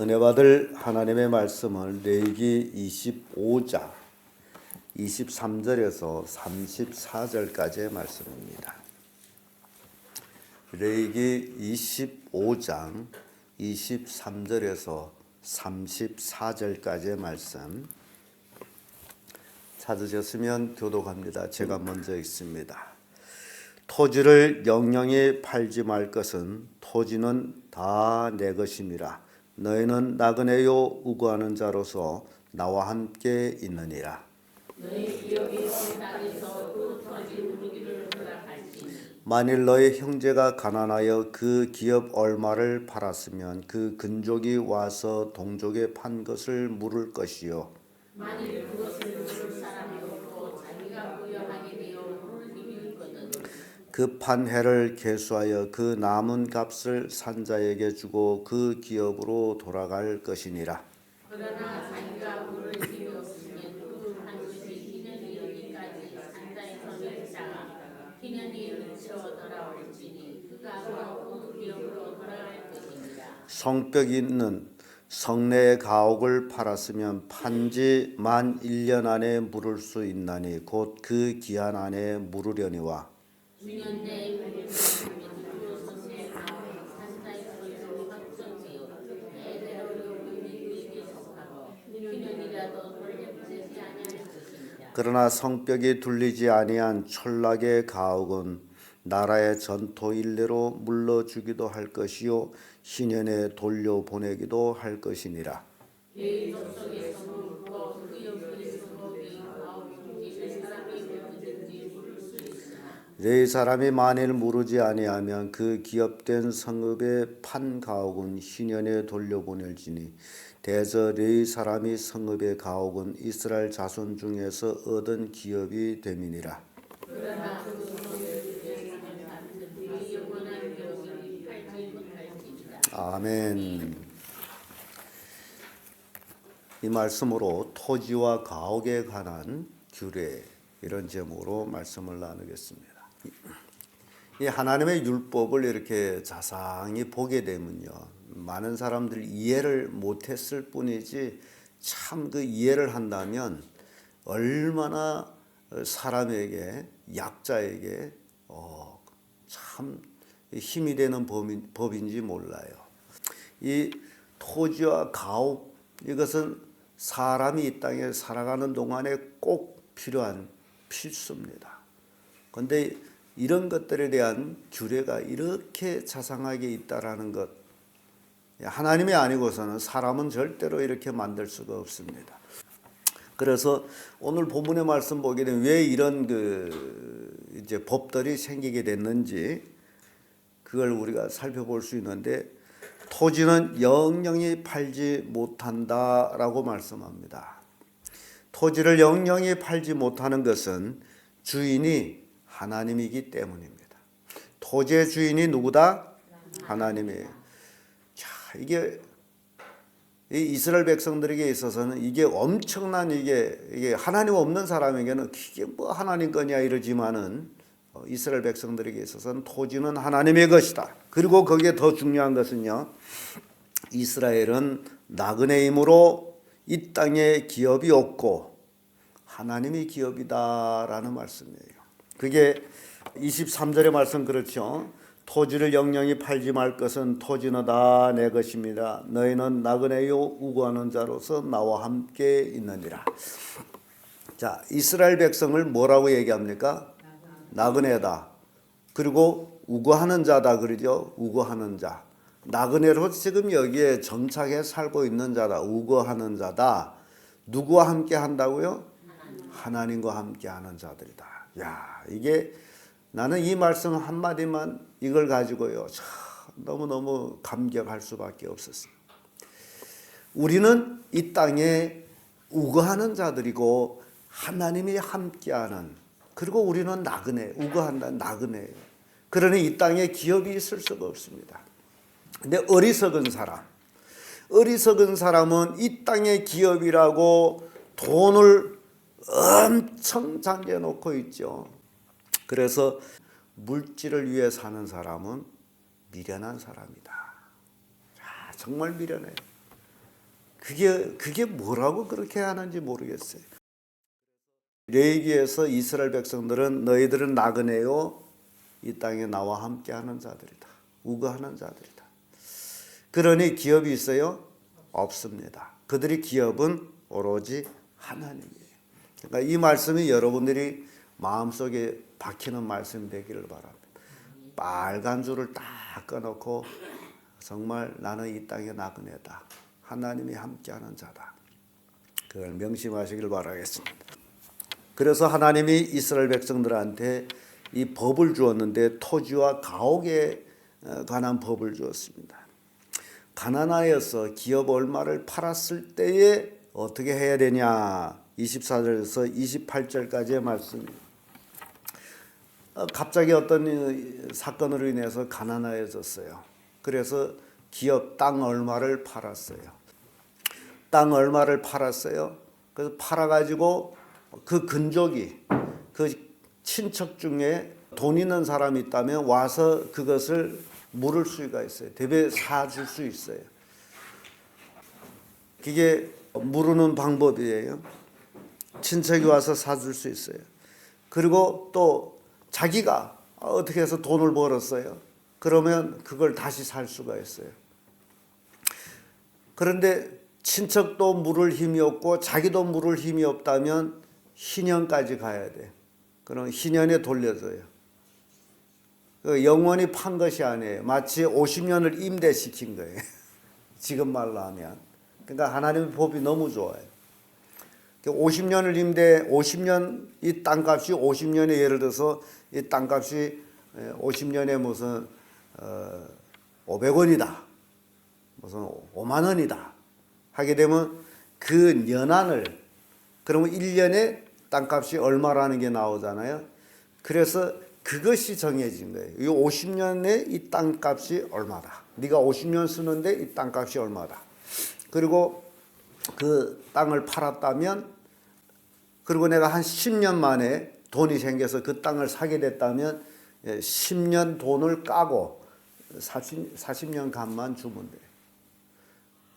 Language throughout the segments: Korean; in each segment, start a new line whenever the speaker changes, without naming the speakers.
은혜 받을 하나님의 말씀은 레위기 25장 23절에서 34절까지의 말씀입니다. 레위기 25장 23절에서 34절까지의 말씀 찾으셨으면 교독합니다. 제가 먼저 읽습니다. 토지를 영영히 팔지 말 것은 토지는 다 내 것임이라. 너희는 나그네요 우고하는 자로서 나와 함께 있느니라.
너희 기업이 어느 땅에서 그 토지 누르기를 허락할지니
만일 너희 형제가 가난하여 그 기업 얼마를 팔았으면 그 근족이 와서 동족에 판 것을 물을 것이요.
만일 그것을 물을 사람이 없고 자기가 부여하게 되어 물을 힘이 있거든
그 판 해를 계수하여 그 남은 값을 산자에게 주고 그 기업으로 돌아갈 것이니라.
그러나 자기가 물을 힘이 없으면 그 한 것이 2년이 여기까지 산자의 손에 있다가 2년이 그쳐 돌아올지니 그가 그 기업으로 돌아갈 것입니다.
성벽이 있는 성내의 가옥을 팔았으면 판지 만 1년 안에 물을 수 있나니 곧 그 기한 안에 물으려니와.
주년 내에 그리스도는 그 성내 가운데 산자의 소유로 확정지어 대대로 요금이 그에게 속하고 2년이라도 돌려보내지 아니할 것입니다.
그러나 성벽이 둘리지 아니한 촌락의 가옥은 나라의 전토 일례로 물러주기도 할 것이요 희년에 돌려보내기도 할 것이니라.
내 족속에서 물고 그 옆에 성읍이 가옥인지 사람이 누구든지 물을 수 있으나
네 사람이 만일 물으지 아니하면 그 기업된 성읍의 판 가옥은 희년에 돌려보낼지니 대저 네 사람이 성읍의 가옥은 이스라엘 자손 중에서 얻은 기업이 됨이니라.
그러나 그 성읍에 사는 사람들이 영원한 기업이 팔지 못할지니라.
아멘. 이 말씀으로 토지와 가옥에 관한 규례 이런 제목으로 말씀을 나누겠습니다. 이 하나님의 율법을 이렇게 자상히 보게 되면요, 많은 사람들이 이해를 못했을 뿐이지 참 그 이해를 한다면 얼마나 사람에게 약자에게 참 힘이 되는 법인지 몰라요. 이 토지와 가옥 이것은 사람이 이 땅에 살아가는 동안에 꼭 필요한 필수입니다. 그런데 이런 것들에 대한 규례가 이렇게 자상하게 있다라는 것, 하나님이 아니고서는 사람은 절대로 이렇게 만들 수가 없습니다. 그래서 오늘 본문의 말씀 보게 되면 왜 이런 이제 법들이 생기게 됐는지 그걸 우리가 살펴볼 수 있는데, 토지는 영영히 팔지 못한다라고 말씀합니다. 토지를 영영히 팔지 못하는 것은 주인이 하나님이기 때문입니다. 토지의 주인이 누구다? 하나님이에요. 자, 이게 이스라엘 백성들에게 있어서는 이게 엄청난 이게 하나님 없는 사람에게는 이게 뭐 하나님 거냐 이러지만은 이스라엘 백성들에게 있어서는 토지는 하나님의 것이다. 그리고 거기에 더 중요한 것은요, 이스라엘은 나그네임으로 이 땅에 기업이 없고 하나님이 기업이다라는 말씀이에요. 그게 23절의 말씀 그렇죠. 토지를 영영히 팔지 말 것은 토지는 다 내 것입니다. 너희는 나그네요 우고하는 자로서 나와 함께 있느니라. 자, 이스라엘 백성을 뭐라고 얘기합니까? 나그네다. 그리고 우고하는 자다 그러죠. 우고하는 자. 나그네로 지금 여기에 정착해 살고 있는 자다. 우고하는 자다. 누구와 함께 한다고요? 하나님과 함께 하는 자들이다. 야, 이게 나는 이 말씀 한마디만 이걸 가지고요, 참 너무너무 감격할 수밖에 없었어요. 우리는 이 땅에 우거하는 자들이고 하나님이 함께하는, 그리고 우리는 나그네, 우거한다 나그네. 그러니 이 땅에 기업이 있을 수가 없습니다. 근데 어리석은 사람은 이 땅의 기업이라고 돈을 엄청 잠겨놓고 있죠. 그래서 물질을 위해 사는 사람은 미련한 사람이다. 정말 미련해요. 그게 뭐라고 그렇게 하는지 모르겠어요. 레위기에서 이스라엘 백성들은 너희들은 나그네요 이 땅에 나와 함께하는 자들이다. 우거하는 자들이다. 그러니 기업이 있어요? 없습니다. 그들의 기업은 오로지 하나님이에요. 그러니까 이 말씀이 여러분들이 마음속에 박히는 말씀이 되기를 바랍니다. 빨간 줄을 딱 꺼놓고 정말 나는 이 땅의 나그네다. 하나님이 함께하는 자다. 그걸 명심하시길 바라겠습니다. 그래서 하나님이 이스라엘 백성들한테 이 법을 주었는데 토지와 가옥에 관한 법을 주었습니다. 가나안에서 기업 얼마를 팔았을 때에 어떻게 해야 되냐. 24절에서 28절까지의 말씀입니다. 갑자기 어떤 사건으로 인해서 가난해졌어요. 그래서 기업 땅 얼마를 팔았어요. 땅 얼마를 팔았어요. 그래서 팔아가지고 그 근족이 그 친척 중에 돈 있는 사람이 있다면 와서 그것을 물을 수가 있어요. 대배 사줄 수 있어요. 그게 물으는 방법이에요. 친척이 와서 사줄 수 있어요. 그리고 또 자기가 어떻게 해서 돈을 벌었어요. 그러면 그걸 다시 살 수가 있어요. 그런데 친척도 물을 힘이 없고 자기도 물을 힘이 없다면 희년까지 가야 돼. 그럼 희년에 돌려줘요. 영원히 판 것이 아니에요. 마치 50년을 임대시킨 거예요. 지금 말로 하면. 그러니까 하나님의 법이 너무 좋아요. 50년을 임대, 50년 이 땅값이 50년에 예를 들어서 이 땅값이 50년에 무슨 500원이다. 무슨 5만 원이다. 하게 되면 그 연한을 그러면 1년에 땅값이 얼마라는 게 나오잖아요. 그래서 그것이 정해진 거예요. 이 50년에 이 땅값이 얼마다. 네가 50년 쓰는데 이 땅값이 얼마다. 그리고 그 땅을 팔았다면 그리고 내가 한 10년 만에 돈이 생겨서 그 땅을 사게 됐다면 10년 돈을 까고 40년간만 주면 돼요.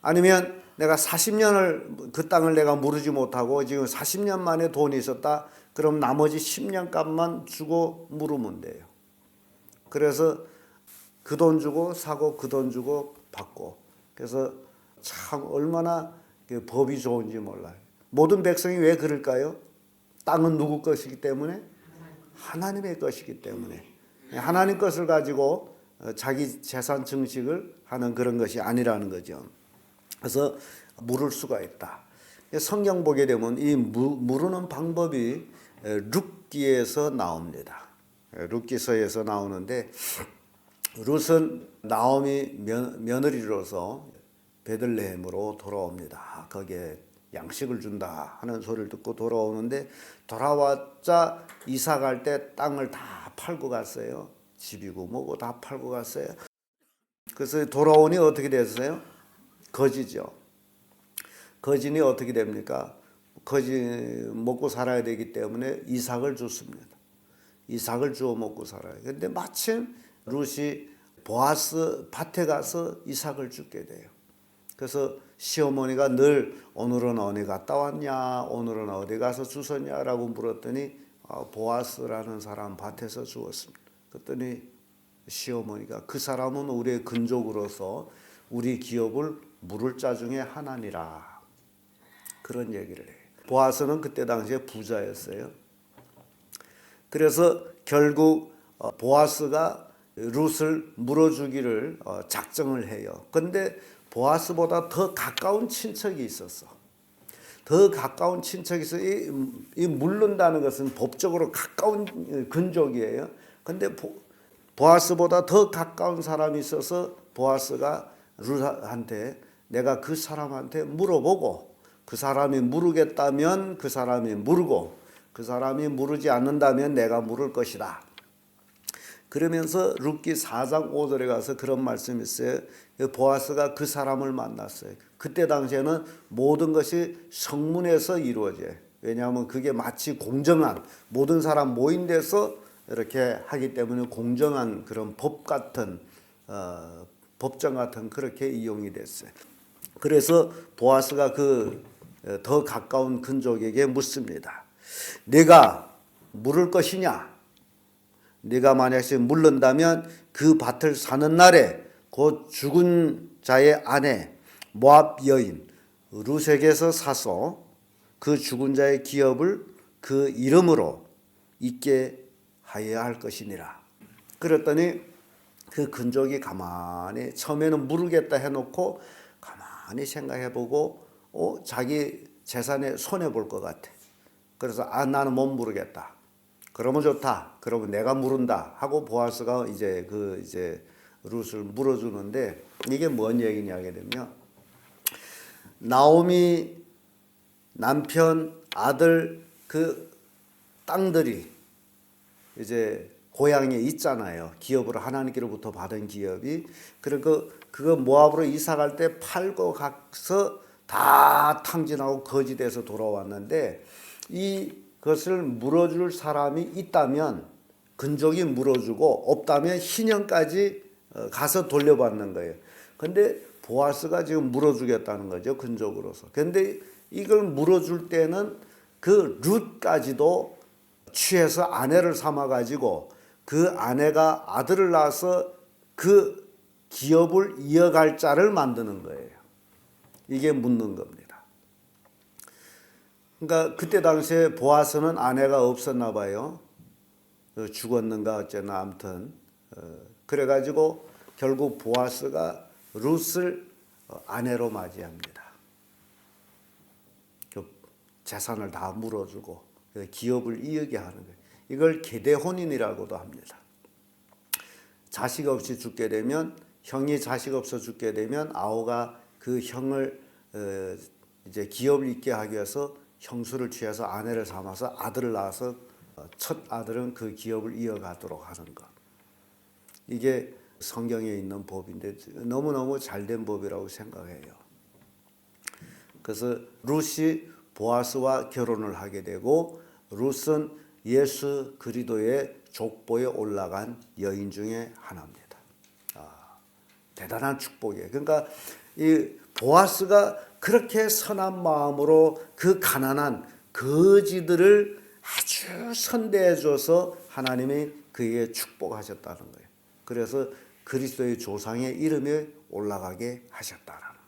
아니면 내가 40년을 그 땅을 내가 무르지 못하고 지금 40년 만에 돈이 있었다. 그럼 나머지 10년간만 주고 물으면 돼요. 그래서 그 돈 주고 사고 그 돈 주고 받고. 그래서 참 얼마나 법이 좋은지 몰라요. 모든 백성이 왜 그럴까요? 땅은 누구 것이기 때문에? 하나님의 것이기 때문에. 하나님 것을 가지고 자기 재산 증식을 하는 그런 것이 아니라는 거죠. 그래서 물을 수가 있다. 성경 보게 되면 이 물으는 방법이 룻기에서 나옵니다. 룻기서에서 나오는데 룻은 나오미 며느리로서 베들레헴으로 돌아옵니다. 거기에 양식을 준다 하는 소리를 듣고 돌아오는데 돌아왔자 이사 갈 때 땅을 다 팔고 갔어요. 집이고 뭐고 다 팔고 갔어요. 그래서 돌아오니 어떻게 됐어요? 거지죠. 거지니 어떻게 됩니까? 거지 먹고 살아야 되기 때문에 이삭을 줬습니다. 이삭을 주워 먹고 살아요. 그런데 마침 룻이 보아스 밭에 가서 이삭을 줍게 돼요. 그래서 시어머니가 늘 오늘은 어디 갔다 왔냐, 오늘은 어디 가서 주웠냐라고 물었더니 보아스라는 사람 밭에서 주웠습니다. 그랬더니 시어머니가 그 사람은 우리의 근족으로서 우리 기업을 물을 자 중에 하나니라 그런 얘기를 해요. 보아스는 그때 당시에 부자였어요. 그래서 결국 보아스가 룻을 물어주기를 작정을 해요. 그런데 보아스보다 더 가까운 친척이 있었어. 더 가까운 친척이 있어. 이 물른다는 것은 법적으로 가까운 근족이에요. 그런데 보아스보다 더 가까운 사람이 있어서 보아스가 룻한테 내가 그 사람한테 물어보고 그 사람이 물으겠다면 그 사람이 물고 그 사람이 물으지 않는다면 내가 물을 것이다. 그러면서 룻기 4장 5절에 가서 그런 말씀이 있어요. 보아스가 그 사람을 만났어요. 그때 당시에는 모든 것이 성문에서 이루어져요. 왜냐하면 그게 마치 공정한 모든 사람 모인 데서 이렇게 하기 때문에 공정한 그런 법 같은 법정 같은 그렇게 이용이 됐어요. 그래서 보아스가 그 더 가까운 근족에게 묻습니다. 네가 물을 것이냐? 네가 만약에 물른다면 그 밭을 사는 날에 곧 죽은 자의 아내 모압 여인 룻에게서 사서 그 죽은 자의 기업을 그 이름으로 있게 하여야 할 것이니라. 그랬더니 그 근족이 가만히 처음에는 물으겠다 해놓고 가만히 생각해보고 자기 재산에 손해볼 것 같아. 그래서 나는 못 물으겠다. 그러면 좋다. 그러면 내가 물은다 하고 보아스가 이제 룻을 물어주는데 이게 뭔 얘기냐 하게 되면 나오미 남편 아들 그 땅들이 이제 고향에 있잖아요. 기업으로 하나님께로부터 받은 기업이. 그리고 그거 모압으로 이사 갈 때 팔고 가서 다 탕진하고 거지돼서 돌아왔는데 이것을 물어줄 사람이 있다면 근족이 물어주고 없다면 희년까지 가서 돌려받는 거예요. 근데 보아스가 지금 물어주겠다는 거죠. 근족으로서. 근데 이걸 물어줄 때는 그 룻까지도 취해서 아내를 삼아가지고 그 아내가 아들을 낳아서 그 기업을 이어갈 자를 만드는 거예요. 이게 묻는 겁니다. 그러니까 그때 당시에 보아스는 아내가 없었나 봐요. 죽었는가 어쨌나 아무튼 그래가지고 결국 보아스가 룻을 아내로 맞이합니다. 그 재산을 다 물어주고 기업을 이어게 하는 거예요. 이걸 계대혼인이라고도 합니다. 자식 없이 죽게 되면 형이 자식 없어 죽게 되면 아우가 그 형을 이제 기업을 잇게 하기 위해서 형수를 취해서 아내를 삼아서 아들을 낳아서 첫 아들은 그 기업을 이어가도록 하는 것. 이게 성경에 있는 법인데 너무너무 잘된 법이라고 생각해요. 그래서 룻이 보아스와 결혼을 하게 되고 룻은 예수 그리스도의 족보에 올라간 여인 중에 하나입니다. 대단한 축복이에요. 그러니까 이 보아스가 그렇게 선한 마음으로 그 가난한 거지들을 아주 선대해 줘서 하나님이 그에게 축복하셨다는 거예요. 그래서 그리스도의 조상의 이름에 올라가게 하셨다라는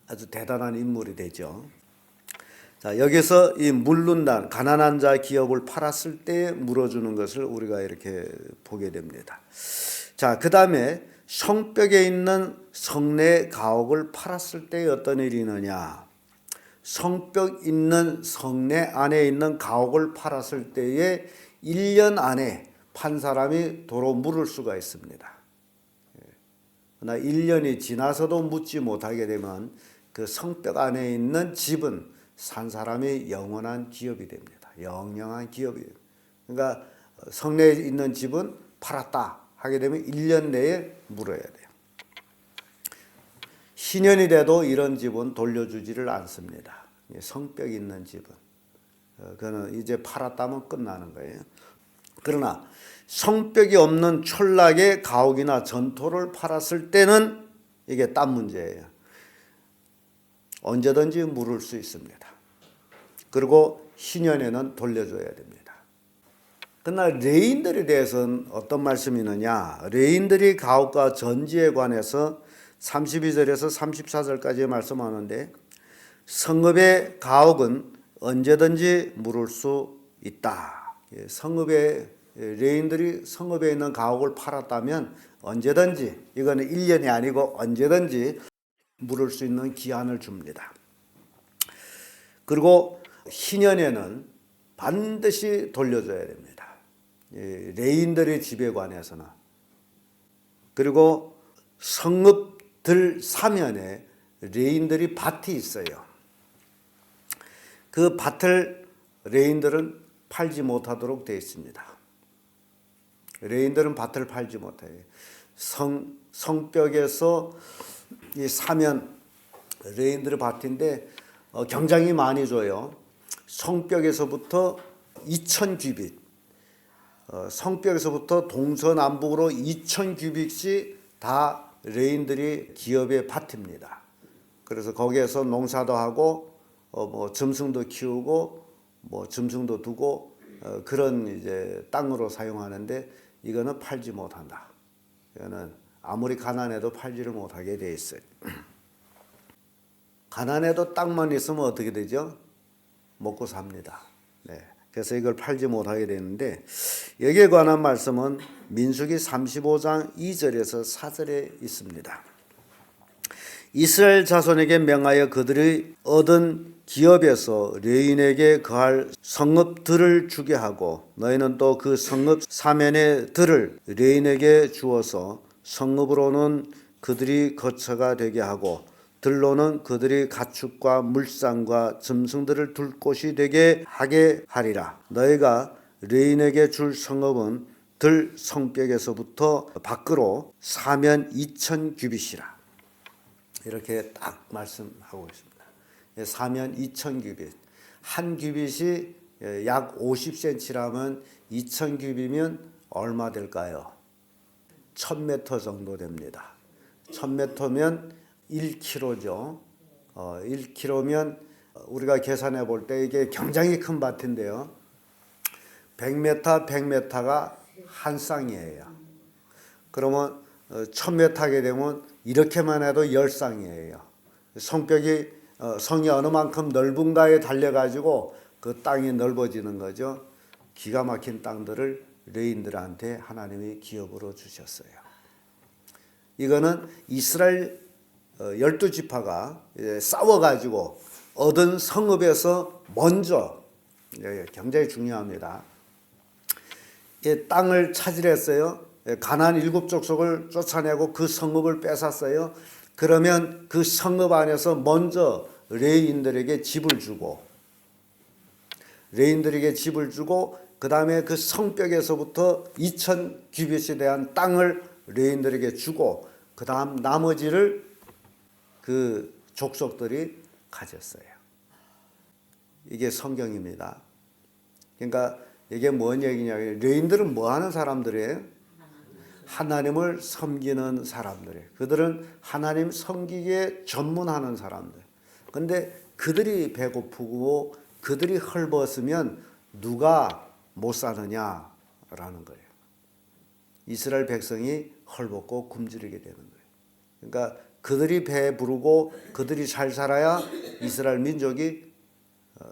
아주 대단한 인물이 되죠. 자, 여기서 이 물른다 가난한 자 기업을 팔았을 때 물어주는 것을 우리가 이렇게 보게 됩니다. 자, 그다음에 성벽에 있는 성내 가옥을 팔았을 때 어떤 일이 있느냐? 성벽 있는 성내 안에 있는 가옥을 팔았을 때에 1년 안에 판 사람이 도로 물을 수가 있습니다. 그러나 1년이 지나서도 묻지 못하게 되면 그 성벽 안에 있는 집은 산 사람이 영원한 기업이 됩니다. 영영한 기업이 됩니다. 그러니까 성내에 있는 집은 팔았다 하게 되면 1년 내에 물어야 돼요. 신년이 돼도 이런 집은 돌려주지를 않습니다. 성벽이 있는 집은. 그거는 이제 팔았다면 끝나는 거예요. 그러나 성벽이 없는 촌락의 가옥이나 전토를 팔았을 때는 이게 딴 문제예요. 언제든지 물을 수 있습니다. 그리고 희년에는 돌려줘야 됩니다. 그러나 레인들에 대해서는 어떤 말씀이 있느냐? 레인들이 가옥과 전지에 관해서 32절에서 34절까지 말씀하는데 성읍의 가옥은 언제든지 물을 수 있다. 성읍의 레인들이 성읍에 있는 가옥을 팔았다면 언제든지 이거는 1년이 아니고 언제든지 물을 수 있는 기한을 줍니다. 그리고 희년에는 반드시 돌려줘야 됩니다. 레인들의 집에 관해서는. 그리고 성읍들 사면에 레인들이 밭이 있어요. 그 밭을 레인들은 팔지 못하도록 되어 있습니다. 레인들은 밭을 팔지 못해요. 성벽에서 이 사면 레인들의 밭인데 굉장히 많이 줘요. 성벽에서부터 2,000규빗, 성벽에서부터 동서남북으로 2,000규빗씩 다 레인들이 기업의 밭입니다. 그래서 거기에서 농사도 하고 뭐 짐승도 키우고 뭐 짐승도 두고 그런 이제 땅으로 사용하는데 이거는 팔지 못한다. 이거는 아무리 가난해도 팔지를 못하게 돼 있어요. 가난해도 땅만 있으면 어떻게 되죠? 먹고 삽니다. 네. 그래서 이걸 팔지 못하게 되는데 여기에 관한 말씀은 민수기 35장 2절에서 4절에 있습니다. 이스라엘 자손에게 명하여 그들이 얻은 기업에서 레인에게 거할 성읍들을 주게 하고 너희는 또 그 성읍 사면의 들을 레인에게 주어서 성읍으로는 그들이 거처가 되게 하고 들로는 그들이 가축과 물상과 짐승들을 둘 곳이 되게 하게 하리라. 너희가 레인에게 줄 성읍은 들 성벽에서부터 밖으로 사면 2,000규빗이라. 이렇게 딱 말씀하고 있습니다. 사면 2,000규빗. 한 규빗이 약 50cm라면 2,000규빗이면 얼마 될까요? 1,000m 정도 됩니다. 1,000m면 1km죠. 1km면 우리가 계산해 볼 때 이게 굉장히 큰 밭인데요. 100m, 100m가 한 쌍이에요. 그러면 1000m 하게 되면 이렇게만 해도 10쌍이에요. 성이 어느 만큼 넓은가에 달려가지고 그 땅이 넓어지는 거죠. 기가 막힌 땅들을 레인들한테 하나님이 기업으로 주셨어요. 이거는 이스라엘 12지파가 싸워가지고 얻은 성읍에서 먼저, 굉장히 중요합니다. 이 땅을 차지했어요. 가나안 7족속을 쫓아내고 그 성읍을 뺏었어요. 그러면 그 성읍 안에서 먼저 레인들에게 집을 주고 그 다음에 그 성벽에서부터 2,000규빗에 대한 땅을 레인들에게 주고 그 다음 나머지를 그 족속들이 가졌어요. 이게 성경입니다. 그러니까 이게 뭔 얘기냐면 레인들은 뭐 하는 사람들이에요? 하나님을 섬기는 사람들이에요. 그들은 하나님 섬기기에 전문하는 사람들. 근데 그들이 배고프고 그들이 헐벗으면 누가 못 사느냐라는 거예요. 이스라엘 백성이 헐벗고 굶주리게 되는 거예요. 그러니까 그들이 배부르고 그들이 잘 살아야 이스라엘 민족이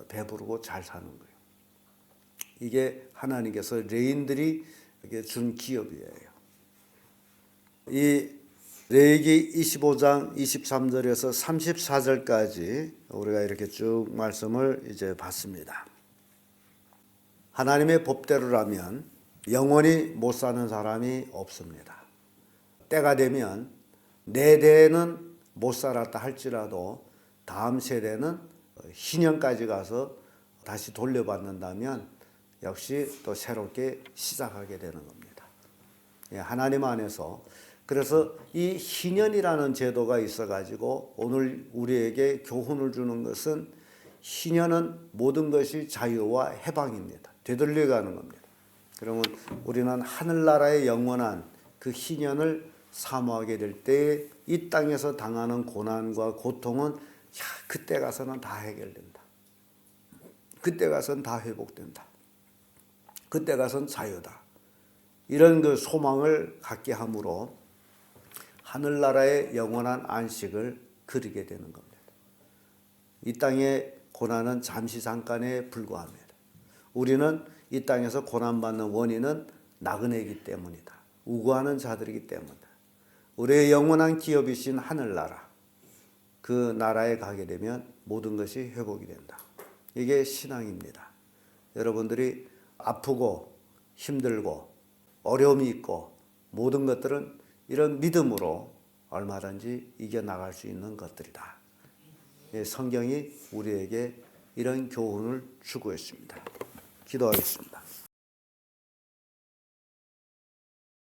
배부르고 잘 사는 거예요. 이게 하나님께서 레인들이 준 기업이에요. 이 레위기 25장 23절에서 34절까지 우리가 이렇게 쭉 말씀을 이제 봤습니다. 하나님의 법대로라면 영원히 못 사는 사람이 없습니다. 때가 되면 내 대에는 못 살았다 할지라도 다음 세대는 희년까지 가서 다시 돌려받는다면 역시 또 새롭게 시작하게 되는 겁니다. 하나님 안에서 그래서 이 희년이라는 제도가 있어가지고 오늘 우리에게 교훈을 주는 것은 희년은 모든 것이 자유와 해방입니다. 되돌려가는 겁니다. 그러면 우리는 하늘나라의 영원한 그 희년을 사모하게 될 때 이 땅에서 당하는 고난과 고통은 그때 가서는 다 해결된다. 그때 가서는 다 회복된다. 그때 가서는 자유다. 이런 그 소망을 갖게 함으로 하늘나라의 영원한 안식을 그리게 되는 겁니다. 이 땅의 고난은 잠시 잠깐에 불과합니다. 우리는 이 땅에서 고난받는 원인은 나그네이기 때문이다. 우고하는 자들이기 때문이다. 우리의 영원한 기업이신 하늘나라, 그 나라에 가게 되면 모든 것이 회복이 된다. 이게 신앙입니다. 여러분들이 아프고 힘들고 어려움이 있고 모든 것들은 이런 믿음으로 얼마든지 이겨나갈 수 있는 것들이다. 성경이 우리에게 이런 교훈을 주고 있습니다. 기도하겠습니다.